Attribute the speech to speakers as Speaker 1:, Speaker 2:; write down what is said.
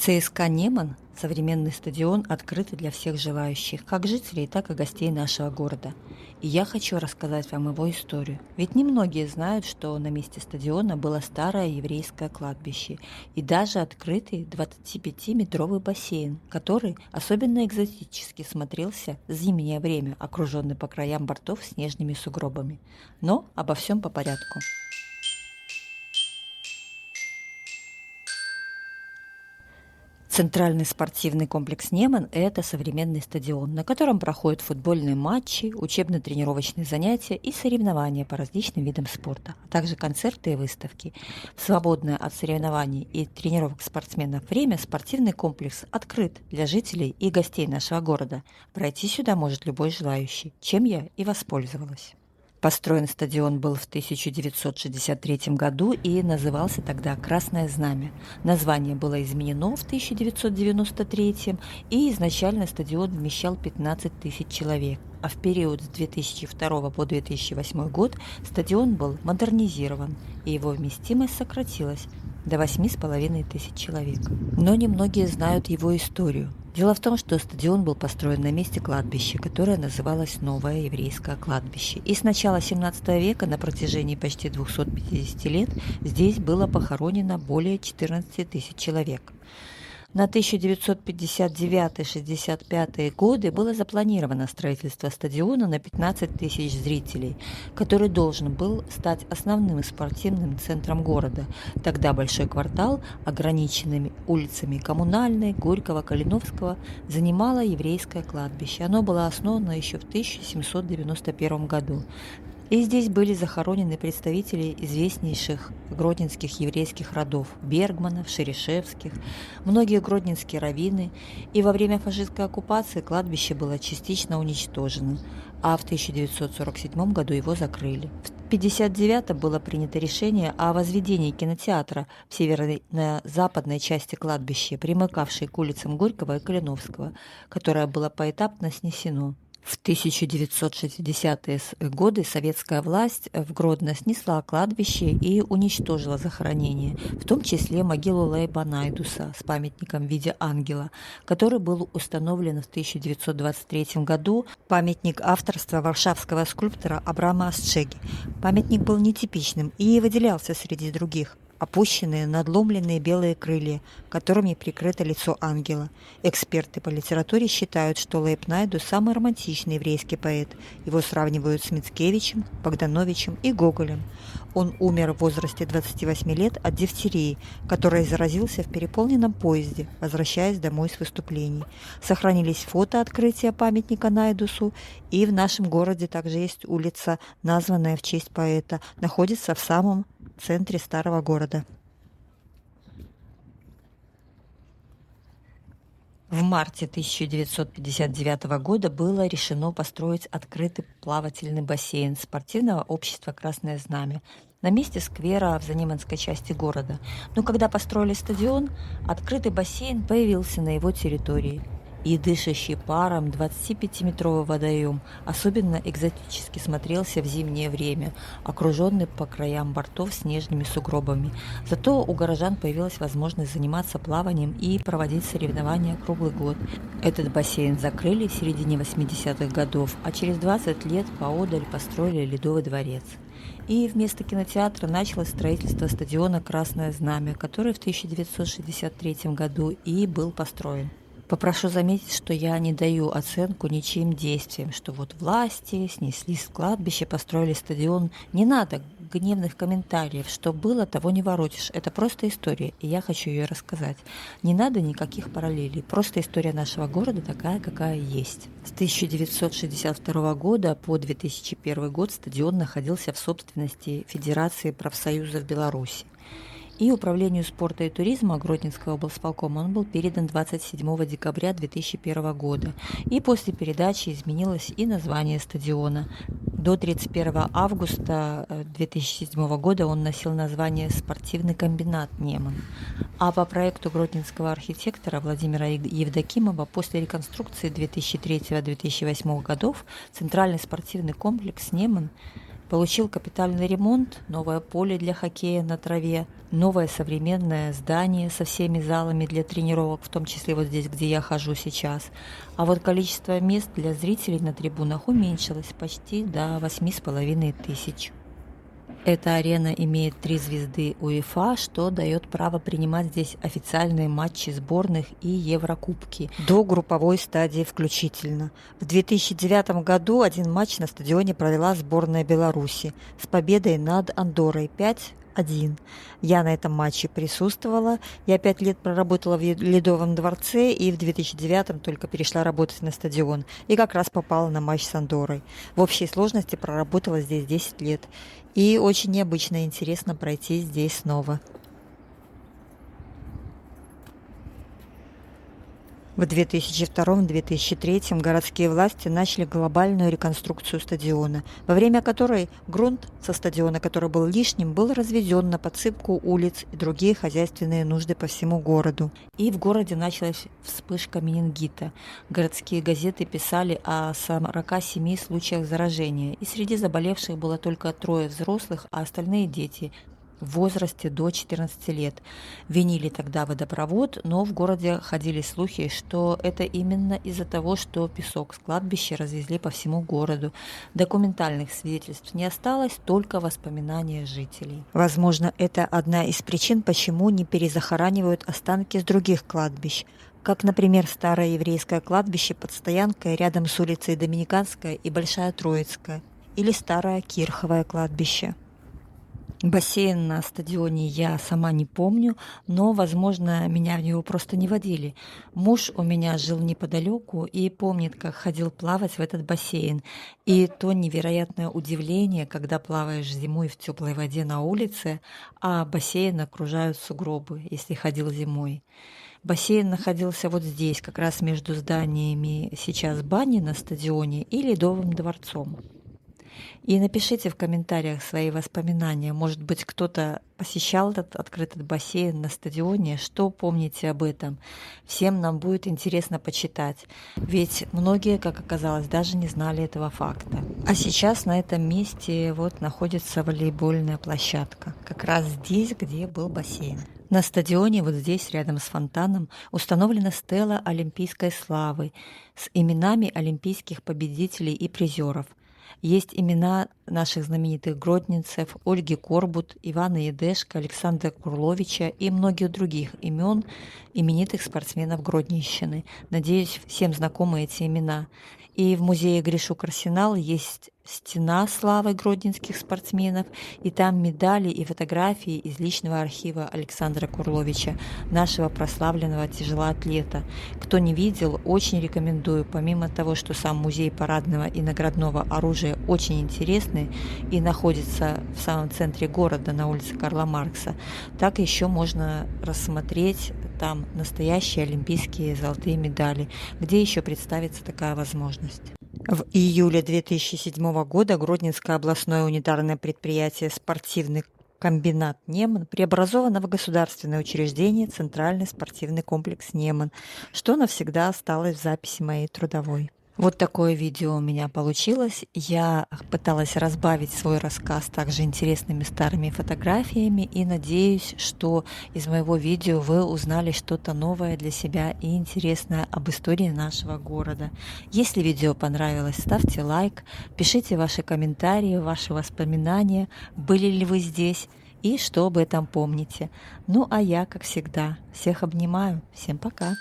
Speaker 1: ЦСКА «Неман» – современный стадион, открытый для всех желающих, как жителей, так и гостей нашего города. И я хочу рассказать вам его историю. Ведь немногие знают, что на месте стадиона было старое еврейское кладбище и даже открытый 25-метровый бассейн, который особенно экзотически смотрелся в зимнее время, окруженный по краям бортов снежными сугробами. Но обо всем по порядку. Центральный спортивный комплекс «Неман» – это современный стадион, на котором проходят футбольные матчи, учебно-тренировочные занятия и соревнования по различным видам спорта, а также концерты и выставки. В свободное от соревнований и тренировок спортсменов время спортивный комплекс открыт для жителей и гостей нашего города. Пройти сюда может любой желающий, чем я и воспользовалась. Построен стадион был в 1963 году и назывался тогда «Красное знамя». Название было изменено в 1993 и изначально стадион вмещал 15 тысяч человек. А в период с 2002 по 2008 год стадион был модернизирован, и его вместимость сократилась до 8,5 тысяч человек. Но немногие знают его историю. Дело в том, что стадион был построен на месте кладбища, которое называлось Новое еврейское кладбище. И с начала 17 века на протяжении почти 250 лет здесь было похоронено более 14 тысяч человек. На 1959-65 годы было запланировано строительство стадиона на 15 тысяч зрителей, который должен был стать основным спортивным центром города. Тогда Большой квартал, ограниченными улицами Коммунальной, Горького, Калиновского, занимало еврейское кладбище. Оно было основано еще в 1791 году. И здесь были захоронены представители известнейших гродненских еврейских родов – Бергманов, Шерешевских, многие гродненские раввины. И во время фашистской оккупации кладбище было частично уничтожено, а в 1947 году его закрыли. В 1959 было принято решение о возведении кинотеатра в северо-западной части кладбища, примыкавшей к улицам Горького и Калиновского, которое было поэтапно снесено. В 1960-е годы советская власть в Гродно снесла кладбище и уничтожила захоронение, в том числе могилу Лейба Найдуса с памятником в виде ангела, который был установлен в 1923 году, памятник авторства варшавского скульптора Абрама Асчеги. Памятник был нетипичным и выделялся среди других. Опущенные, надломленные белые крылья, которыми прикрыто лицо ангела. Эксперты по литературе считают, что Лейб Найдус – самый романтичный еврейский поэт. Его сравнивают с Мицкевичем, Богдановичем и Гоголем. Он умер в возрасте 28 лет от дифтерии, которой заразился в переполненном поезде, возвращаясь домой с выступлений. Сохранились фото открытия памятника Найдусу, и в нашем городе также есть улица, названная в честь поэта, находится в самом центре старого города. В марте 1959 года было решено построить открытый плавательный бассейн спортивного общества «Красное знамя» на месте сквера в Заниманской части города. Но когда построили стадион, открытый бассейн появился на его территории. И дышащий паром 25-метровый водоем особенно экзотически смотрелся в зимнее время, окруженный по краям бортов снежными сугробами. Зато у горожан появилась возможность заниматься плаванием и проводить соревнования круглый год. Этот бассейн закрыли в середине 80-х годов, а через 20 лет поодаль построили Ледовый дворец. И вместо кинотеатра началось строительство стадиона «Красное знамя», который в 1963 году и был построен. Попрошу заметить, что я не даю оценку ничьим действиям, что вот власти снесли кладбище, построили стадион. Не надо гневных комментариев, что было, того не воротишь. Это просто история, и я хочу ее рассказать. Не надо никаких параллелей, просто история нашего города такая, какая есть. С 1962 года по 2001 год стадион находился в собственности Федерации профсоюзов Беларуси. И Управлению спорта и туризма Гродненского облсполкома он был передан 27 декабря 2001 года. И после передачи изменилось и название стадиона. До 31 августа 2007 года он носил название «Спортивный комбинат Неман». А по проекту гродненского архитектора Владимира Евдокимова после реконструкции 2003-2008 годов Центральный спортивный комплекс Неман Получил капитальный ремонт, новое поле для хоккея на траве, новое современное здание со всеми залами для тренировок, в том числе вот здесь, где я хожу сейчас. А вот количество мест для зрителей на трибунах уменьшилось почти до 8,5 тысяч. Эта арена имеет 3 звезды УЕФА, что дает право принимать здесь официальные матчи сборных и Еврокубки до групповой стадии включительно. В 2009 году один матч на стадионе провела сборная Беларуси с победой над Андоррой 5-1. Я на этом матче присутствовала. Я 5 лет проработала в Ледовом дворце и в 2009 только перешла работать на стадион. И как раз попала на матч с Андоррой. В общей сложности проработала здесь 10 лет. И очень необычно и интересно пройти здесь снова. В 2002-2003 городские власти начали глобальную реконструкцию стадиона, во время которой грунт со стадиона, который был лишним, был разведен на подсыпку улиц и другие хозяйственные нужды по всему городу. И в городе началась вспышка менингита. Городские газеты писали о 47 случаях заражения, и среди заболевших было только 3 взрослых, а остальные дети в возрасте до 14 лет. Винили тогда водопровод, но в городе ходили слухи, что это именно из-за того, что песок с кладбища развезли по всему городу. Документальных свидетельств не осталось, только воспоминания жителей. Возможно, это одна из причин, почему не перезахоранивают останки с других кладбищ, как, например, старое еврейское кладбище под стоянкой рядом с улицей Доминиканская и Большая Троицкая, или старое Кирховое кладбище. Бассейн на стадионе я сама не помню, но, возможно, меня в него просто не водили. Муж у меня жил неподалеку и помнит, как ходил плавать в этот бассейн. И то невероятное удивление, когда плаваешь зимой в теплой воде на улице, а бассейн окружают сугробы, если ходил зимой. Бассейн находился вот здесь, как раз между зданиями сейчас бани на стадионе и Ледовым дворцом. И напишите в комментариях свои воспоминания. Может быть, кто-то посещал этот открытый бассейн на стадионе. Что помните об этом? Всем нам будет интересно почитать. Ведь многие, как оказалось, даже не знали этого факта. А сейчас на этом месте вот находится волейбольная площадка. Как раз здесь, где был бассейн. На стадионе, вот здесь, рядом с фонтаном, установлена стела олимпийской славы с именами олимпийских победителей и призеров. Есть имена наших знаменитых гродненцев Ольги Корбут, Ивана Едешко, Александра Курловича и многих других имен именитых спортсменов Гродненщины. Надеюсь, всем знакомы эти имена. И в музее Гришук-Арсенал есть стена славы гродненских спортсменов, и там медали и фотографии из личного архива Александра Курловича, нашего прославленного тяжелоатлета. Кто не видел, очень рекомендую. Помимо того, что сам музей парадного и наградного оружия очень интересный и находится в самом центре города на улице Карла Маркса, так еще можно рассмотреть там настоящие олимпийские золотые медали, где еще представится такая возможность. В июле 2007 года Гродненское областное унитарное предприятие «Спортивный комбинат Неман» преобразовано в государственное учреждение «Центральный спортивный комплекс Неман», что навсегда осталось в записи моей трудовой. Вот такое видео у меня получилось. Я пыталась разбавить свой рассказ также интересными старыми фотографиями и надеюсь, что из моего видео вы узнали что-то новое для себя и интересное об истории нашего города. Если видео понравилось, ставьте лайк, пишите ваши комментарии, ваши воспоминания, были ли вы здесь и что об этом помните. Ну а я, как всегда, всех обнимаю. Всем пока!